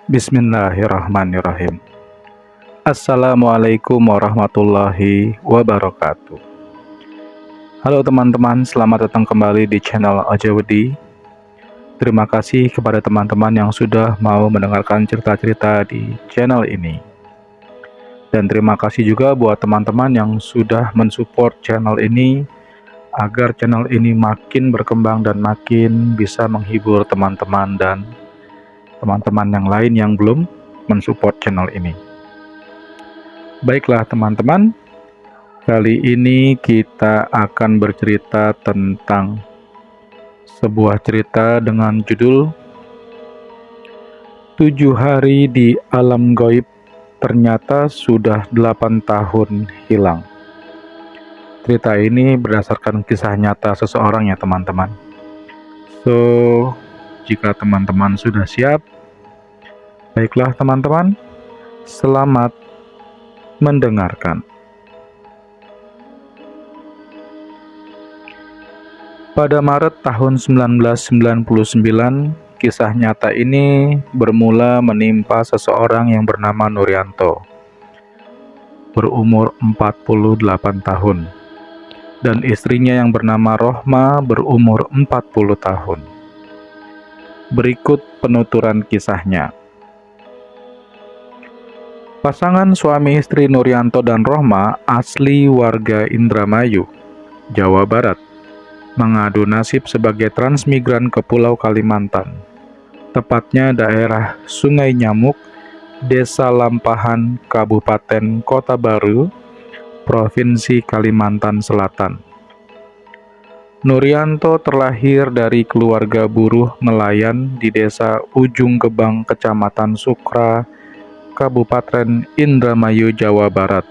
Bismillahirrahmanirrahim. Assalamualaikum warahmatullahi wabarakatuh. Halo teman-teman, selamat datang kembali di channel Ojawedi. Terima kasih kepada teman-teman yang sudah mau mendengarkan cerita-cerita di channel ini. Dan terima kasih juga buat teman-teman yang sudah mensupport channel ini agar channel ini makin berkembang dan makin bisa menghibur teman-teman dan teman-teman yang lain yang belum mensupport channel ini. Baiklah teman-teman, kali ini kita akan bercerita tentang sebuah cerita dengan judul 7 hari di alam gaib ternyata sudah 8 tahun hilang. Cerita ini berdasarkan kisah nyata seseorang ya teman-teman. Jika teman-teman sudah siap, baiklah teman-teman, selamat mendengarkan. Pada Maret tahun 1999, kisah nyata ini bermula menimpa seseorang yang bernama Nuryanto, berumur 48 tahun, dan istrinya yang bernama Rohma berumur 40 tahun. Berikut penuturan kisahnya. Pasangan suami istri Nuryanto dan Rohma asli warga Indramayu, Jawa Barat, mengadu nasib sebagai transmigran ke Pulau Kalimantan, tepatnya daerah Sungai Nyamuk, Desa Lampahan, Kabupaten Kota Baru, Provinsi Kalimantan Selatan. Nuryanto terlahir dari keluarga buruh nelayan di Desa Ujung Gebang, Kecamatan Sukra, Kabupaten Indramayu, Jawa Barat.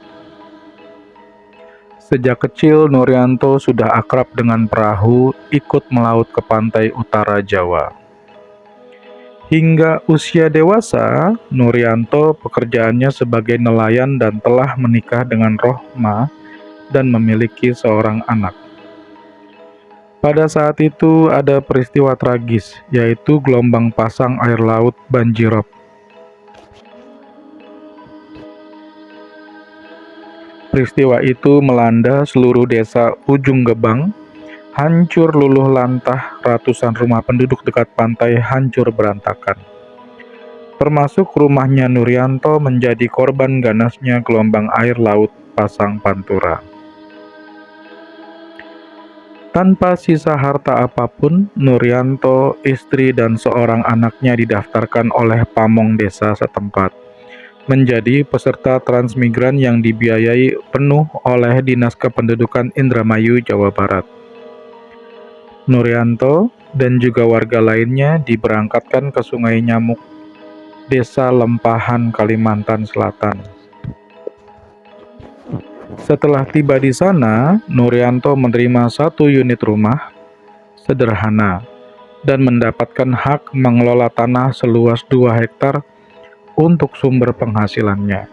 Sejak kecil, Nuryanto sudah akrab dengan perahu ikut melaut ke pantai utara Jawa. Hingga usia dewasa, Nuryanto pekerjaannya sebagai nelayan dan telah menikah dengan Rohma dan memiliki seorang anak. Pada saat itu ada peristiwa tragis, yaitu gelombang pasang air laut banjirop. Peristiwa itu melanda seluruh desa Ujung Gebang, hancur luluh lantah, ratusan rumah penduduk dekat pantai hancur berantakan. Termasuk rumahnya Nuryanto menjadi korban ganasnya gelombang air laut pasang pantura. Tanpa sisa harta apapun, Nuryanto, istri dan seorang anaknya didaftarkan oleh pamong desa setempat menjadi peserta transmigran yang dibiayai penuh oleh Dinas Kependudukan Indramayu, Jawa Barat. Nuryanto dan juga warga lainnya diberangkatkan ke Sungai Nyamuk, Desa Lampahan, Kalimantan Selatan. Setelah tiba di sana, Nuryanto menerima 1 unit rumah sederhana dan mendapatkan hak mengelola tanah seluas 2 hektar untuk sumber penghasilannya.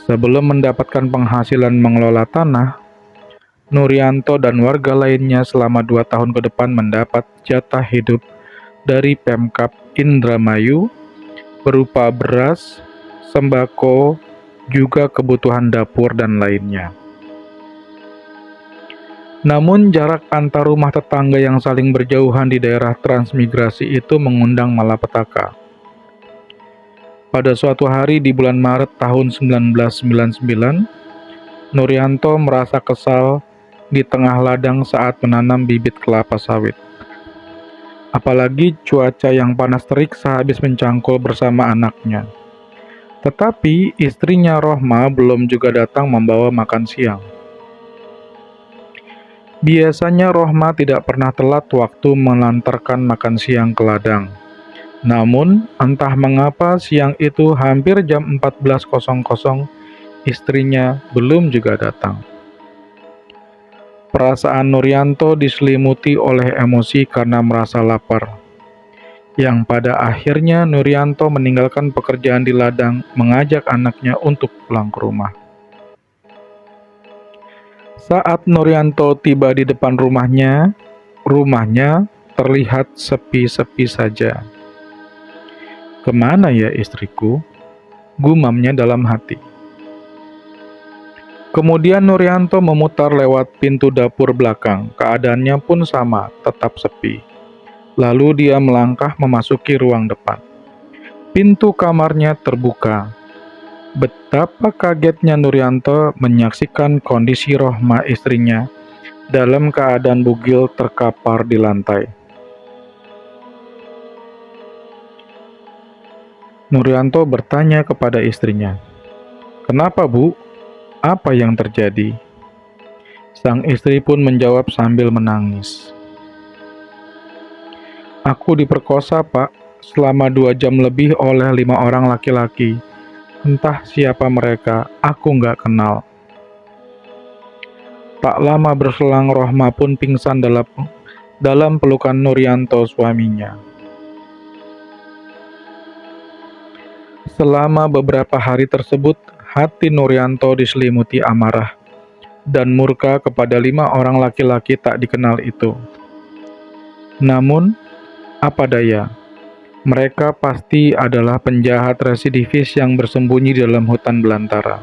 Sebelum mendapatkan penghasilan mengelola tanah, Nuryanto dan warga lainnya selama 2 tahun ke depan mendapat jatah hidup dari Pemkab Indramayu berupa beras, sembako, juga kebutuhan dapur dan lainnya. Namun jarak antar rumah tetangga yang saling berjauhan di daerah transmigrasi itu mengundang malapetaka. Pada suatu hari di bulan Maret tahun 1999, Nuryanto merasa kesal di tengah ladang saat menanam bibit kelapa sawit. Apalagi cuaca yang panas terik sehabis mencangkul bersama anaknya. Tetapi istrinya Rohma belum juga datang membawa makan siang. Biasanya Rohma tidak pernah telat waktu melantarkan makan siang ke ladang. Namun, entah mengapa siang itu hampir jam 14.00 istrinya belum juga datang. Perasaan Nuryanto diselimuti oleh emosi karena merasa lapar, yang pada akhirnya Nuryanto meninggalkan pekerjaan di ladang, mengajak anaknya untuk pulang ke rumah. Saat Nuryanto tiba di depan rumahnya terlihat sepi-sepi saja. Kemana ya istriku? Gumamnya dalam hati. Kemudian Nuryanto memutar lewat pintu dapur belakang. Keadaannya pun sama, tetap sepi. Lalu dia melangkah memasuki ruang depan. Pintu kamarnya terbuka. Betapa kagetnya Nuryanto menyaksikan kondisi Rohma istrinya dalam keadaan bugil terkapar di lantai. Nuryanto bertanya kepada istrinya, "Kenapa, Bu? Apa yang terjadi?" Sang istri pun menjawab sambil menangis. "Aku diperkosa, Pak, selama 2 jam lebih oleh 5 orang laki-laki. Entah siapa mereka, aku nggak kenal." Tak lama berselang Rohma pun pingsan dalam pelukan Nuryanto suaminya. Selama beberapa hari tersebut, hati Nuryanto diselimuti amarah dan murka kepada 5 orang laki-laki tak dikenal itu. Namun, apa daya, mereka pasti adalah penjahat residivis yang bersembunyi di dalam hutan belantara.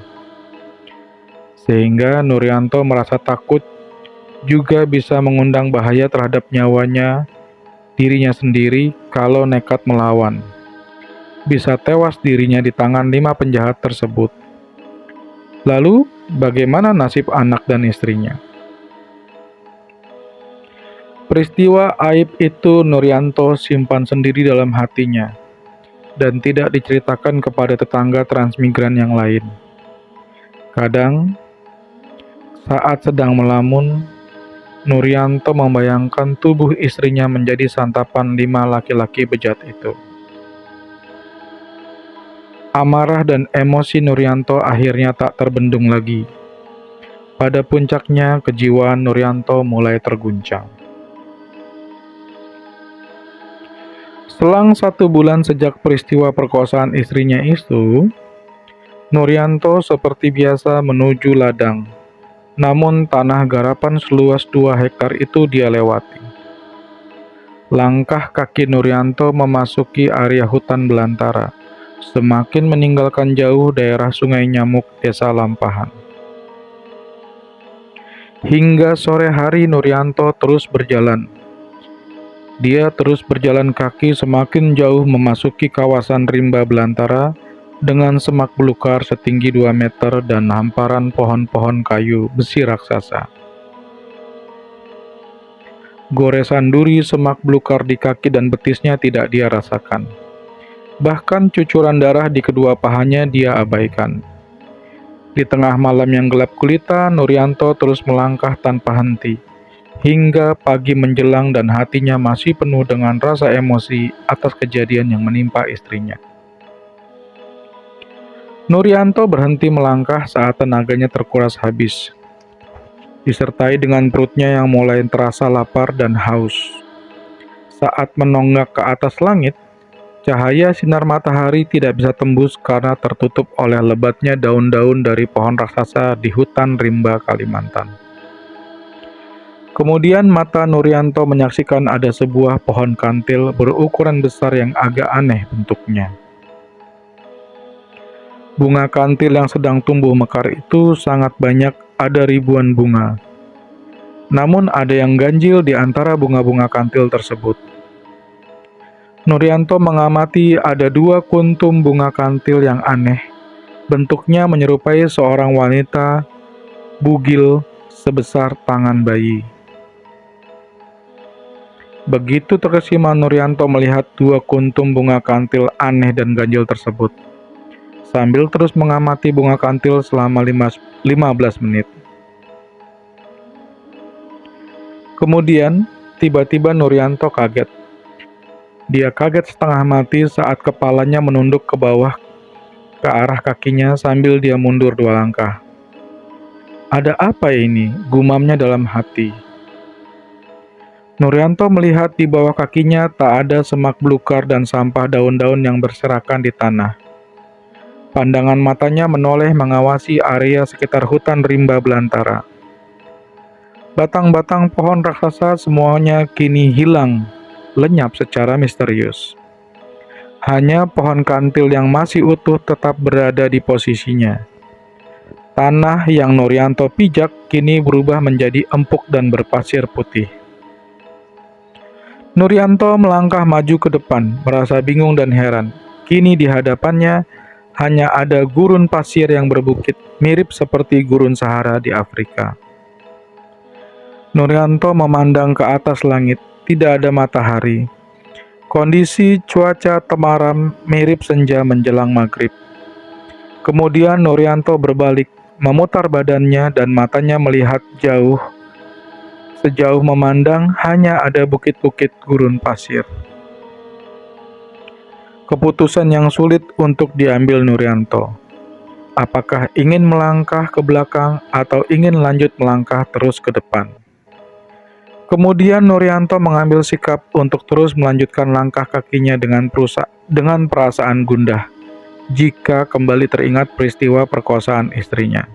Sehingga Nuryanto merasa takut juga bisa mengundang bahaya terhadap nyawanya, dirinya sendiri kalau nekat melawan. Bisa tewas dirinya di tangan 5 penjahat tersebut. Lalu, bagaimana nasib anak dan istrinya? Peristiwa aib itu Nuryanto simpan sendiri dalam hatinya dan tidak diceritakan kepada tetangga transmigran yang lain. Kadang, saat sedang melamun, Nuryanto membayangkan tubuh istrinya menjadi santapan 5 laki-laki bejat itu. Amarah dan emosi Nuryanto akhirnya tak terbendung lagi. Pada puncaknya, kejiwaan Nuryanto mulai terguncang. Selang 1 bulan sejak peristiwa perkosaan istrinya itu, Nuryanto seperti biasa menuju ladang. Namun tanah garapan seluas 2 hektar itu dia lewati. Langkah kaki Nuryanto memasuki area hutan belantara, semakin meninggalkan jauh daerah Sungai Nyamuk, Desa Lampahan. Hingga sore hari Nuryanto terus berjalan. Dia terus berjalan kaki semakin jauh memasuki kawasan rimba belantara dengan semak belukar setinggi 2 meter dan hamparan pohon-pohon kayu besi raksasa. Goresan duri semak belukar di kaki dan betisnya tidak dia rasakan. Bahkan cucuran darah di kedua pahanya dia abaikan. Di tengah malam yang gelap gulita, Nuryanto terus melangkah tanpa henti. Hingga pagi menjelang dan hatinya masih penuh dengan rasa emosi atas kejadian yang menimpa istrinya. Nuryanto berhenti melangkah saat tenaganya terkuras habis, disertai dengan perutnya yang mulai terasa lapar dan haus. Saat menonggak ke atas langit, cahaya sinar matahari tidak bisa tembus karena tertutup oleh lebatnya daun-daun dari pohon raksasa di hutan rimba Kalimantan. Kemudian mata Nuryanto menyaksikan ada sebuah pohon kantil berukuran besar yang agak aneh bentuknya. Bunga kantil yang sedang tumbuh mekar itu sangat banyak, ada ribuan bunga. Namun ada yang ganjil di antara bunga-bunga kantil tersebut. Nuryanto mengamati ada 2 kuntum bunga kantil yang aneh. Bentuknya menyerupai seorang wanita bugil sebesar tangan bayi. Begitu terkesima Nuryanto melihat 2 kuntum bunga kantil aneh dan ganjil tersebut, sambil terus mengamati bunga kantil selama 15 menit. Kemudian, tiba-tiba Nuryanto kaget. Dia kaget setengah mati saat kepalanya menunduk ke bawah ke arah kakinya sambil dia mundur 2 langkah. "Ada apa ini?" gumamnya dalam hati. Nuryanto melihat di bawah kakinya tak ada semak belukar dan sampah daun-daun yang berserakan di tanah. Pandangan matanya menoleh mengawasi area sekitar hutan rimba belantara. Batang-batang pohon raksasa semuanya kini hilang, lenyap secara misterius. Hanya pohon kantil yang masih utuh tetap berada di posisinya. Tanah yang Nuryanto pijak kini berubah menjadi empuk dan berpasir putih. Nuryanto melangkah maju ke depan, merasa bingung dan heran. Kini di hadapannya hanya ada gurun pasir yang berbukit, mirip seperti gurun Sahara di Afrika. Nuryanto memandang ke atas langit, tidak ada matahari. Kondisi cuaca temaram mirip senja menjelang maghrib. Kemudian Nuryanto berbalik, memutar badannya dan matanya melihat jauh. Sejauh memandang hanya ada bukit-bukit gurun pasir. Keputusan yang sulit untuk diambil Nuryanto. Apakah ingin melangkah ke belakang atau ingin lanjut melangkah terus ke depan? Kemudian Nuryanto mengambil sikap untuk terus melanjutkan langkah kakinya dengan perasaan gundah jika kembali teringat peristiwa perkosaan istrinya.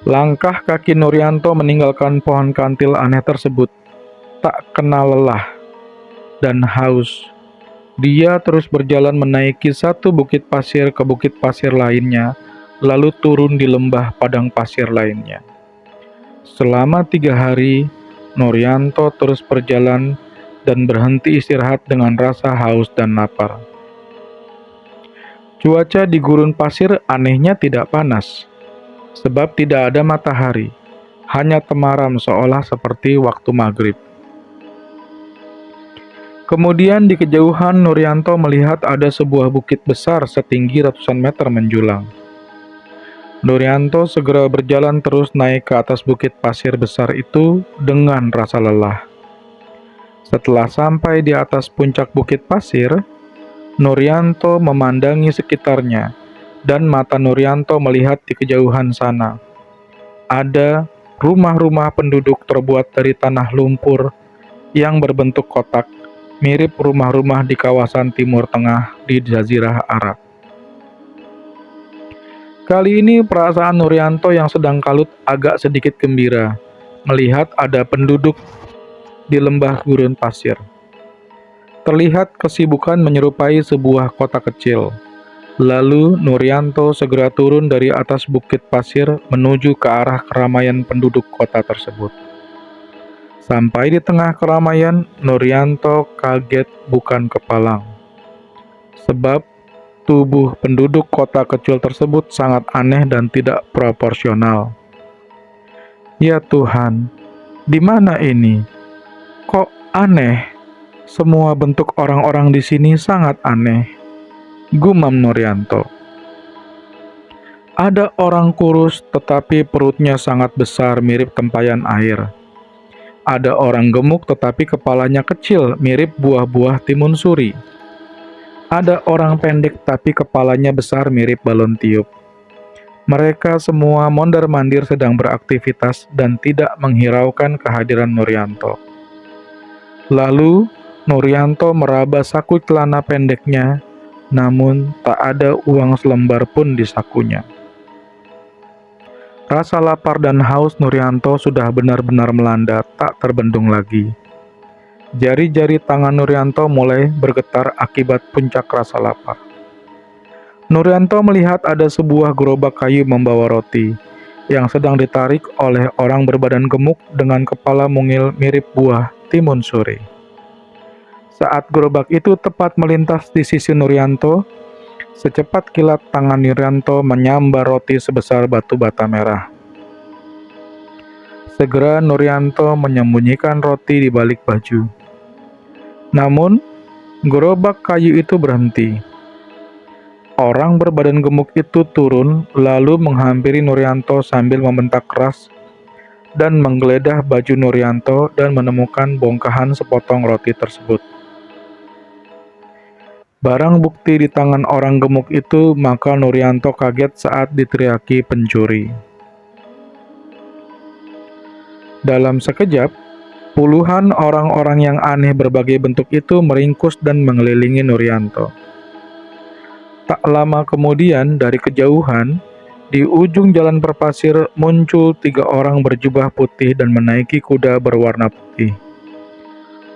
Langkah kaki Nuryanto meninggalkan pohon kantil aneh tersebut tak kenal lelah dan haus. Dia terus berjalan menaiki satu bukit pasir ke bukit pasir lainnya, lalu turun di lembah padang pasir lainnya. Selama 3 hari, Nuryanto terus berjalan dan berhenti istirahat dengan rasa haus dan lapar. Cuaca di gurun pasir anehnya tidak panas, sebab tidak ada matahari, hanya temaram seolah seperti waktu maghrib. Kemudian di kejauhan Nuryanto melihat ada sebuah bukit besar setinggi ratusan meter menjulang. Nuryanto segera berjalan terus naik ke atas bukit pasir besar itu dengan rasa lelah. Setelah sampai di atas puncak bukit pasir, Nuryanto memandangi sekitarnya, dan mata Nuryanto melihat di kejauhan sana. Ada rumah-rumah penduduk terbuat dari tanah lumpur yang berbentuk kotak, mirip rumah-rumah di kawasan Timur Tengah di Jazirah Arab. Kali ini perasaan Nuryanto yang sedang kalut agak sedikit gembira melihat ada penduduk di lembah gurun pasir. Terlihat kesibukan menyerupai sebuah kota kecil. Lalu Nuryanto segera turun dari atas bukit pasir menuju ke arah keramaian penduduk kota tersebut. Sampai di tengah keramaian, Nuryanto kaget bukan kepalang. Sebab tubuh penduduk kota kecil tersebut sangat aneh dan tidak proporsional. Ya Tuhan, di mana ini? Kok aneh? Semua bentuk orang-orang di sini sangat aneh, gumam Nuryanto. Ada orang kurus tetapi perutnya sangat besar mirip tempayan air. Ada orang gemuk tetapi kepalanya kecil mirip buah-buah timun suri. Ada orang pendek tapi kepalanya besar mirip balon tiup. Mereka semua mondar-mandir sedang beraktivitas dan tidak menghiraukan kehadiran Nuryanto. Lalu Nuryanto meraba saku celana pendeknya, namun tak ada uang selembar pun di sakunya. Rasa lapar dan haus Nuryanto sudah benar-benar melanda, tak terbendung lagi. Jari-jari tangan Nuryanto mulai bergetar akibat puncak rasa lapar. Nuryanto melihat ada sebuah gerobak kayu membawa roti yang sedang ditarik oleh orang berbadan gemuk dengan kepala mungil mirip buah timun suri. Saat gerobak itu tepat melintas di sisi Nuryanto, secepat kilat tangan Nuryanto menyambar roti sebesar batu bata merah. Segera Nuryanto menyembunyikan roti di balik baju. Namun, gerobak kayu itu berhenti. Orang berbadan gemuk itu turun, lalu menghampiri Nuryanto sambil membentak keras dan menggeledah baju Nuryanto dan menemukan bongkahan sepotong roti tersebut. Barang bukti di tangan orang gemuk itu, maka Nuryanto kaget saat diteriaki pencuri. Dalam sekejap, puluhan orang-orang yang aneh berbagai bentuk itu meringkus dan mengelilingi Nuryanto. Tak lama kemudian, dari kejauhan, di ujung jalan berpasir muncul 3 orang berjubah putih dan menaiki kuda berwarna putih.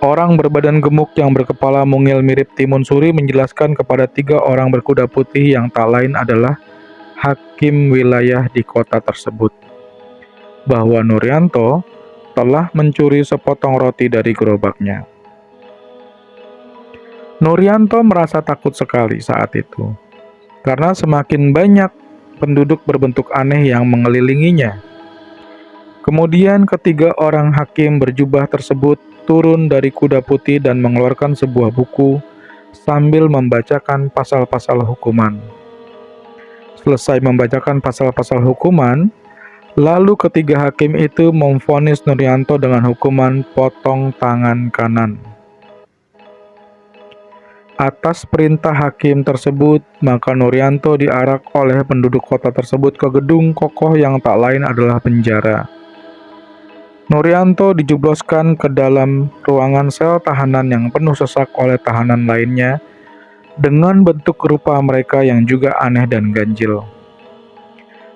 Orang berbadan gemuk yang berkepala mungil mirip timun suri menjelaskan kepada 3 orang berkuda putih yang tak lain adalah hakim wilayah di kota tersebut, bahwa Nuryanto telah mencuri sepotong roti dari gerobaknya. Nuryanto merasa takut sekali saat itu, karena semakin banyak penduduk berbentuk aneh yang mengelilinginya. Kemudian ketiga orang hakim berjubah tersebut turun dari kuda putih dan mengeluarkan sebuah buku sambil membacakan pasal-pasal hukuman. Selesai membacakan pasal-pasal hukuman, lalu ketiga hakim itu memvonis Nuryanto dengan hukuman potong tangan kanan. Atas perintah hakim tersebut, maka Nuryanto diarak oleh penduduk kota tersebut ke gedung kokoh yang tak lain adalah penjara. Nuryanto dijebloskan ke dalam ruangan sel tahanan yang penuh sesak oleh tahanan lainnya dengan bentuk rupa mereka yang juga aneh dan ganjil.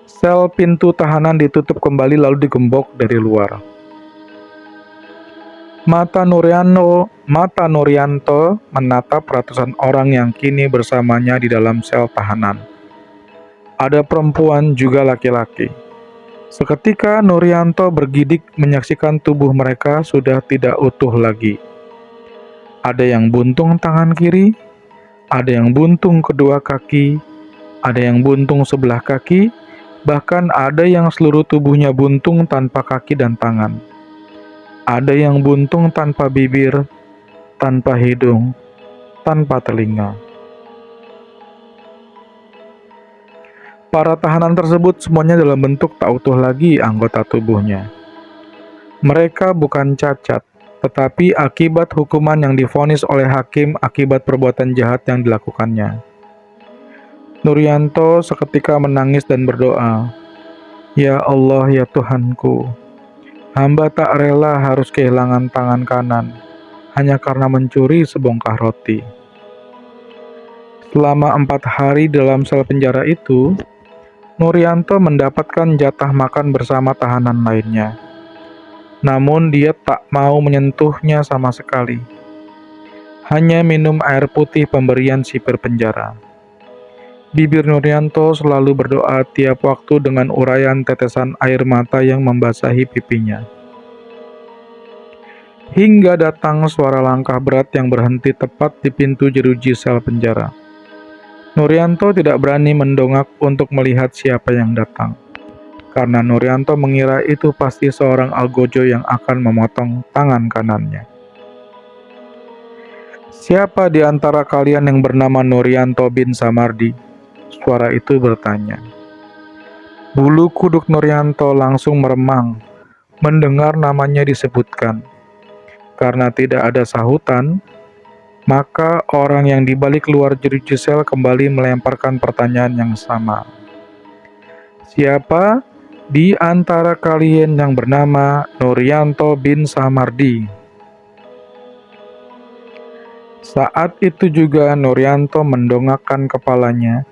Sel pintu tahanan ditutup kembali lalu digembok dari luar. Mata Nuryanto menatap ratusan orang yang kini bersamanya di dalam sel tahanan. Ada perempuan juga laki-laki. Seketika Nuryanto bergidik menyaksikan tubuh mereka sudah tidak utuh lagi. Ada yang buntung tangan kiri, ada yang buntung kedua kaki, ada yang buntung sebelah kaki, bahkan ada yang seluruh tubuhnya buntung tanpa kaki dan tangan. Ada yang buntung tanpa bibir, tanpa hidung, tanpa telinga. Para tahanan tersebut semuanya dalam bentuk tak utuh lagi anggota tubuhnya. Mereka bukan cacat, tetapi akibat hukuman yang divonis oleh hakim akibat perbuatan jahat yang dilakukannya. Nuryanto seketika menangis dan berdoa, "Ya Allah, ya Tuhanku, hamba tak rela harus kehilangan tangan kanan hanya karena mencuri sebongkah roti." Selama 4 hari dalam sel penjara itu, Nuryanto mendapatkan jatah makan bersama tahanan lainnya. Namun dia tak mau menyentuhnya sama sekali. Hanya minum air putih pemberian sipir penjara. Bibir Nuryanto selalu berdoa tiap waktu dengan uraian tetesan air mata yang membasahi pipinya. Hingga datang suara langkah berat yang berhenti tepat di pintu jeruji sel penjara. Nuryanto tidak berani mendongak untuk melihat siapa yang datang, karena Nuryanto mengira itu pasti seorang algojo yang akan memotong tangan kanannya. "Siapa di antara kalian yang bernama Nuryanto bin Samardi?" Suara itu bertanya. Bulu kuduk Nuryanto langsung meremang mendengar namanya disebutkan. Karena tidak ada sahutan, maka orang yang di balik luar jeruji sel kembali melemparkan pertanyaan yang sama. "Siapa di antara kalian yang bernama Nuryanto bin Samardi?" Saat itu juga Nuryanto mendongakkan kepalanya,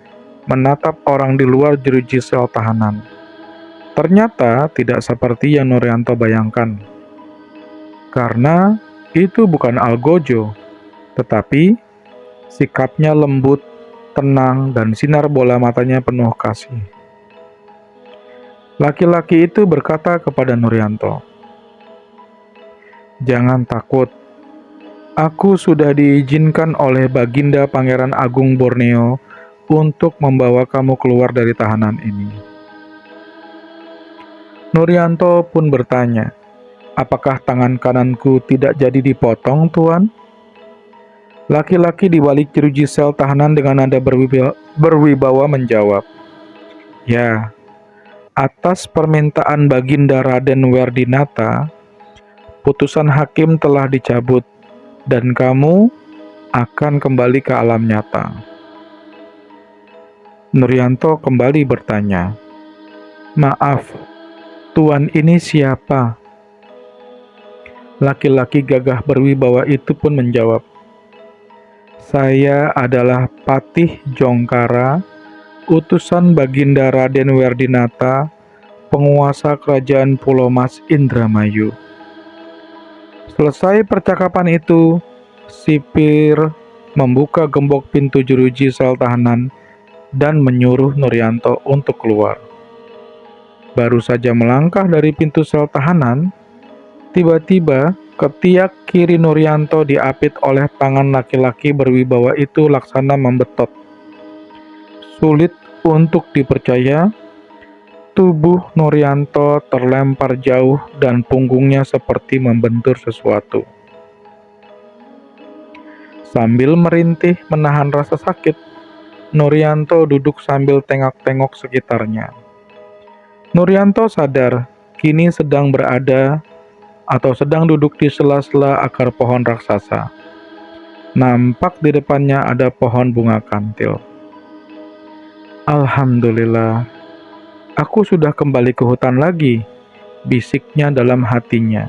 menatap orang di luar jeruji sel tahanan. Ternyata tidak seperti yang Nuryanto bayangkan. Karena itu bukan algojo, tetapi sikapnya lembut, tenang, dan sinar bola matanya penuh kasih. Laki-laki itu berkata kepada Nuryanto, "Jangan takut. Aku sudah diizinkan oleh Baginda Pangeran Agung Borneo untuk membawa kamu keluar dari tahanan ini." Nuryanto pun bertanya, "Apakah tangan kananku tidak jadi dipotong, Tuan?" Laki-laki di balik jeruji sel tahanan dengan nada berwibawa menjawab, "Ya, atas permintaan Baginda Raden Werdinata, putusan hakim telah dicabut dan kamu akan kembali ke alam nyata." Nuryanto kembali bertanya, "Maaf, Tuan ini siapa?" Laki-laki gagah berwibawa itu pun menjawab, "Saya adalah Patih Jongkara, utusan Baginda Raden Werdinata, penguasa kerajaan Pulau Mas Indramayu." Selesai percakapan itu, sipir membuka gembok pintu jeruji sel tahanan dan menyuruh Nuryanto untuk keluar. Baru saja melangkah dari pintu sel tahanan, tiba-tiba ketiak kiri Nuryanto diapit oleh tangan laki-laki berwibawa itu laksana membetot. Sulit untuk dipercaya, tubuh Nuryanto terlempar jauh dan punggungnya seperti membentur sesuatu. Sambil merintih menahan rasa sakit, Nuryanto duduk sambil tengok-tengok sekitarnya. Nuryanto sadar kini sedang duduk di sela-sela akar pohon raksasa. Nampak di depannya ada pohon bunga kantil. Alhamdulillah, aku sudah kembali ke hutan lagi, bisiknya dalam hatinya.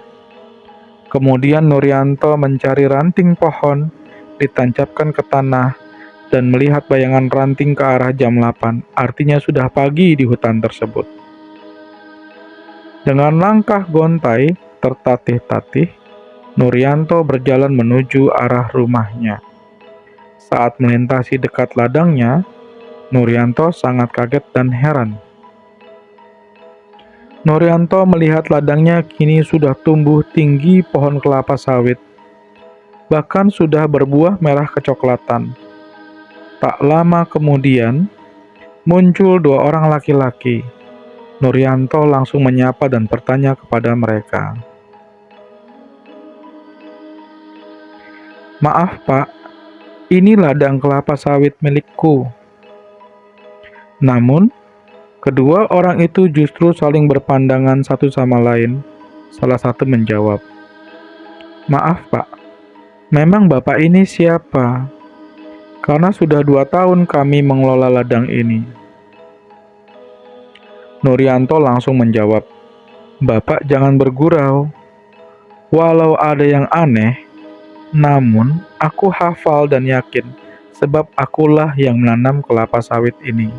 Kemudian Nuryanto mencari ranting pohon, ditancapkan ke tanah, dan melihat bayangan ranting ke arah jam 8, artinya sudah pagi di hutan tersebut. Dengan langkah gontai, tertatih-tatih, Nuryanto berjalan menuju arah rumahnya. Saat melintasi dekat ladangnya, Nuryanto sangat kaget dan heran. Nuryanto melihat ladangnya kini sudah tumbuh tinggi pohon kelapa sawit, bahkan sudah berbuah merah kecoklatan. Tak lama kemudian, muncul 2 orang laki-laki. Nuryanto langsung menyapa dan bertanya kepada mereka. "Maaf Pak, ini ladang kelapa sawit milikku." Namun, kedua orang itu justru saling berpandangan satu sama lain. Salah satu menjawab, "Maaf Pak, memang Bapak ini siapa? Karena sudah 2 tahun kami mengelola ladang ini." Nuryanto langsung menjawab, "Bapak jangan bergurau. Walau ada yang aneh, namun aku hafal dan yakin sebab akulah yang menanam kelapa sawit ini."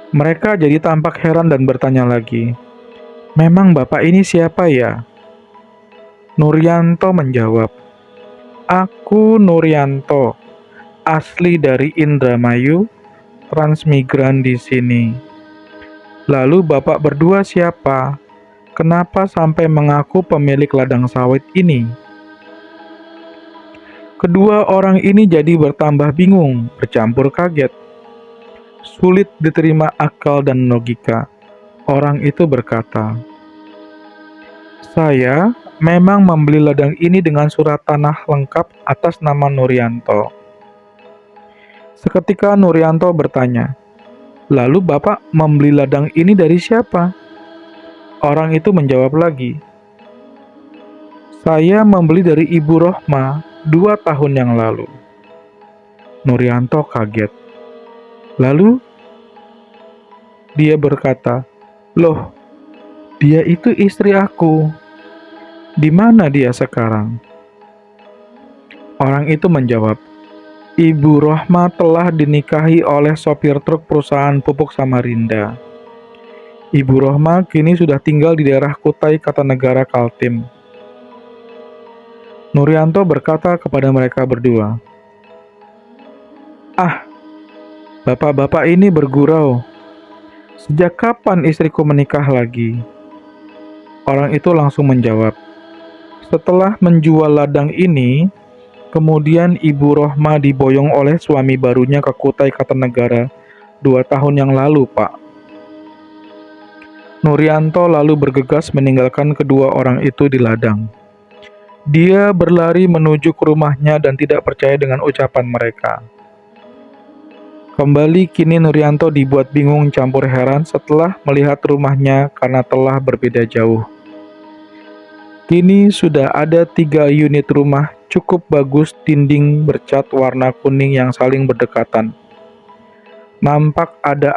Mereka jadi tampak heran dan bertanya lagi, "Memang Bapak ini siapa ya?" Nuryanto menjawab, "Aku Nuryanto, asli dari Indramayu, transmigran di sini." "Lalu Bapak berdua siapa? Kenapa sampai mengaku pemilik ladang sawit ini?" Kedua orang ini jadi bertambah bingung, bercampur kaget. Sulit diterima akal dan logika. Orang itu berkata, "Saya memang membeli ladang ini dengan surat tanah lengkap atas nama Nuryanto." Seketika Nuryanto bertanya, "Lalu Bapak membeli ladang ini dari siapa?" Orang itu menjawab lagi, "Saya membeli dari Ibu Rohma 2 tahun yang lalu." Nuryanto kaget. Lalu dia berkata, "Loh, dia itu istri aku. Di mana dia sekarang?" Orang itu menjawab, "Ibu Rohma telah dinikahi oleh sopir truk perusahaan pupuk Samarinda. Ibu Rohma kini sudah tinggal di daerah Kutai Kartanegara Kaltim." Nuryanto berkata kepada mereka berdua, "Ah, bapak-bapak ini bergurau. Sejak kapan istriku menikah lagi?" Orang itu langsung menjawab, "Setelah menjual ladang ini, kemudian Ibu Rohma diboyong oleh suami barunya ke Kutai Kartanegara 2 tahun yang lalu, Pak." Nuryanto lalu bergegas meninggalkan kedua orang itu di ladang. Dia berlari menuju ke rumahnya dan tidak percaya dengan ucapan mereka. Kembali kini Nuryanto dibuat bingung campur heran setelah melihat rumahnya karena telah berbeda jauh. Kini sudah ada 3 unit rumah cukup bagus, dinding bercat warna kuning yang saling berdekatan. Nampak ada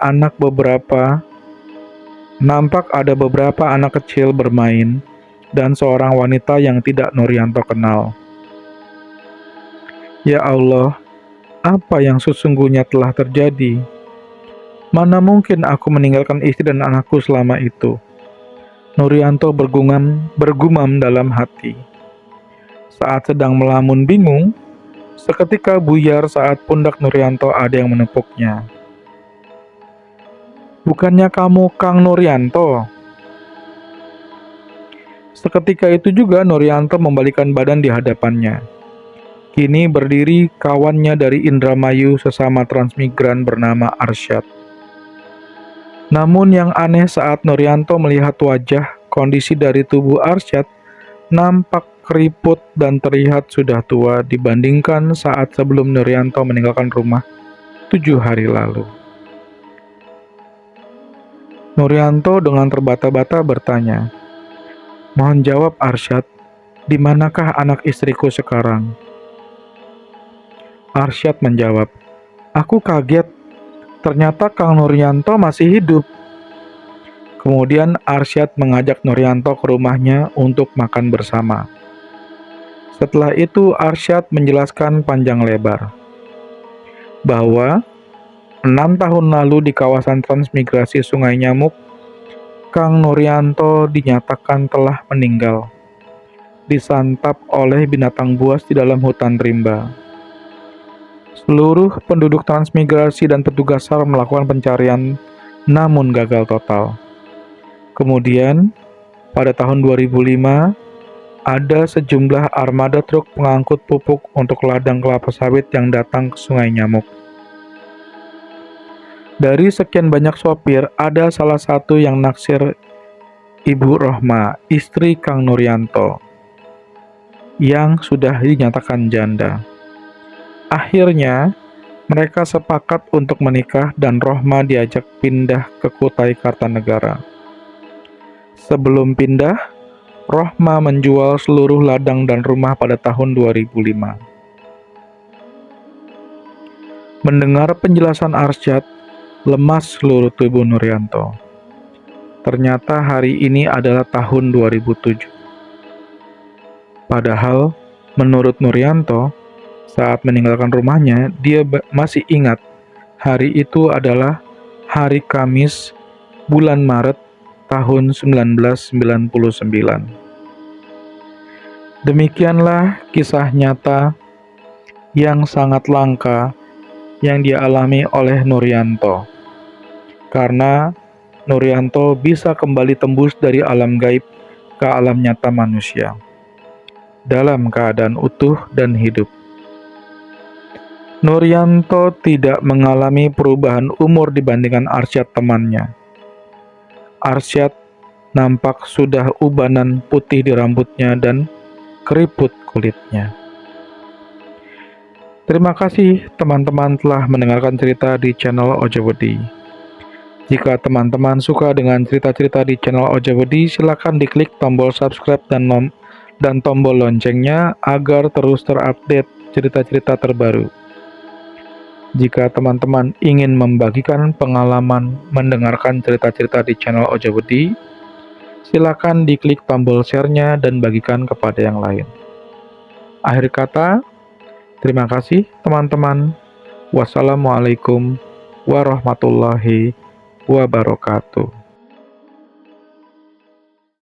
beberapa anak kecil bermain dan seorang wanita yang tidak Nuryanto kenal. Ya Allah, apa yang sesungguhnya telah terjadi? Mana mungkin aku meninggalkan istri dan anakku selama itu? Nurianto bergumam dalam hati. Saat sedang melamun bingung, seketika buyar saat pundak Nurianto ada yang menepuknya. "Bukannya kamu Kang Nurianto?" Seketika itu juga Nurianto membalikan badan di hadapannya. Kini berdiri kawannya dari Indramayu sesama transmigran bernama Arsyad. Namun yang aneh saat Nurianto melihat wajah, kondisi dari tubuh Arsyad nampak keriput dan terlihat sudah tua dibandingkan saat sebelum Nurianto meninggalkan rumah 7 hari lalu. Nurianto dengan terbata-bata bertanya, "Mohon jawab Arsyad, di manakah anak istriku sekarang?" Arsyad menjawab, "Aku kaget, ternyata Kang Nurianto masih hidup." Kemudian Arsyad mengajak Nurianto ke rumahnya untuk makan bersama. Setelah itu Arsyad menjelaskan panjang lebar bahwa 6 tahun lalu di kawasan transmigrasi Sungai Nyamuk, Kang Nurianto dinyatakan telah meninggal, disantap oleh binatang buas di dalam hutan rimba. Seluruh penduduk transmigrasi dan petugas SAR melakukan pencarian, namun gagal total. Kemudian, pada tahun 2005, ada sejumlah armada truk pengangkut pupuk untuk ladang kelapa sawit yang datang ke Sungai Nyamuk. Dari sekian banyak sopir, ada salah satu yang naksir Ibu Rohma, istri Kang Nurianto, yang sudah dinyatakan janda. Akhirnya, mereka sepakat untuk menikah dan Rohma diajak pindah ke Kutai Kartanegara. Sebelum pindah, Rohma menjual seluruh ladang dan rumah pada tahun 2005. Mendengar penjelasan Arsyad, lemas seluruh tubuh Nurianto. Ternyata hari ini adalah tahun 2007. Padahal, menurut Nurianto, saat meninggalkan rumahnya, dia masih ingat hari itu adalah hari Kamis bulan Maret tahun 1999. Demikianlah kisah nyata yang sangat langka yang dia alami oleh Nurianto. Karena Nurianto bisa kembali tembus dari alam gaib ke alam nyata manusia dalam keadaan utuh dan hidup. Nurianto tidak mengalami perubahan umur dibandingkan Arsyad temannya. Arsyad nampak sudah ubanan putih di rambutnya dan keriput kulitnya. Terima kasih teman-teman telah mendengarkan cerita di channel Ojawedi. Jika teman-teman suka dengan cerita-cerita di channel Ojawedi, silakan diklik tombol subscribe dan tombol loncengnya agar terus terupdate cerita-cerita terbaru. Jika teman-teman ingin membagikan pengalaman mendengarkan cerita-cerita di channel Ojawedi, silakan diklik tombol share-nya dan bagikan kepada yang lain. Akhir kata, terima kasih teman-teman. Wassalamualaikum warahmatullahi wabarakatuh.